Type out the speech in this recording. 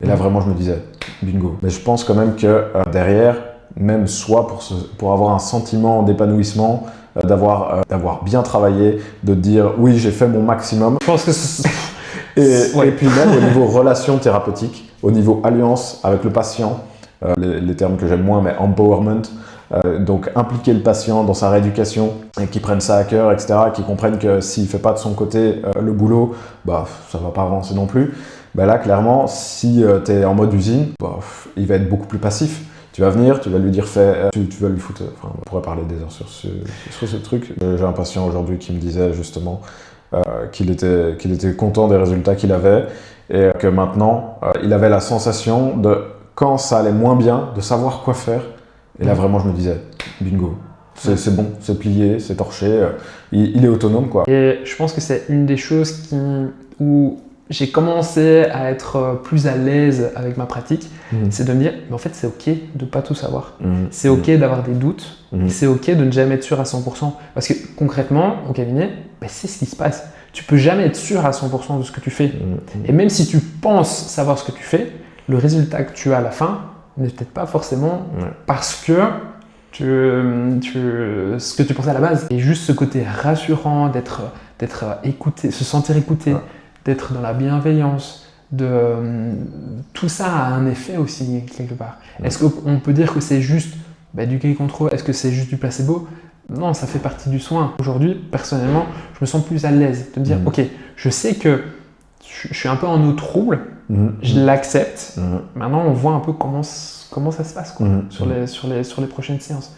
là, vraiment, je me disais, bingo. Mais je pense quand même que derrière, même soit pour avoir un sentiment d'épanouissement, d'avoir bien travaillé, de dire oui, j'ai fait mon maximum. Je pense que et puis même au niveau relation thérapeutique, au niveau alliance avec le patient, les termes que j'aime moins, mais empowerment, donc impliquer le patient dans sa rééducation et qu'il prenne ça à cœur, etc., qu'il comprenne que s'il ne fait pas de son côté le boulot, bah, ça ne va pas avancer non plus. Bah là, clairement, si tu es en mode usine, bah, il va être beaucoup plus passif. Tu vas venir, tu vas lui dire tu vas lui foutre. Enfin, on pourrait parler des heures sur ce truc. J'ai un patient aujourd'hui qui me disait justement qu'il était content des résultats qu'il avait et que maintenant, il avait la sensation de, quand ça allait moins bien, de savoir quoi faire. Et là, vraiment, je me disais, bingo. C'est bon, c'est plié, c'est torché, il est autonome, quoi. Et je pense que c'est une des choses où j'ai commencé à être plus à l'aise avec ma pratique, c'est de me dire, mais en fait, c'est ok de ne pas tout savoir. C'est ok d'avoir des doutes, c'est ok de ne jamais être sûr à 100%. Parce que concrètement, au cabinet, c'est ce qui se passe. Tu peux jamais être sûr à 100% de ce que tu fais. Et même si tu penses savoir ce que tu fais, le résultat que tu as à la fin n'est peut-être pas forcément parce que ce que tu pensais à la base. Et juste ce côté rassurant d'être écouté, se sentir écouté, d'être dans la bienveillance, tout ça a un effet aussi quelque part. Est-ce qu'on peut dire que c'est juste du gay control? Est-ce que c'est juste du placebo? Non, ça fait partie du soin. Aujourd'hui, personnellement, je me sens plus à l'aise de me dire, ok, je sais que je suis un peu en eau trouble, je l'accepte. Maintenant, on voit un peu comment ça se passe quoi, sur les prochaines séances.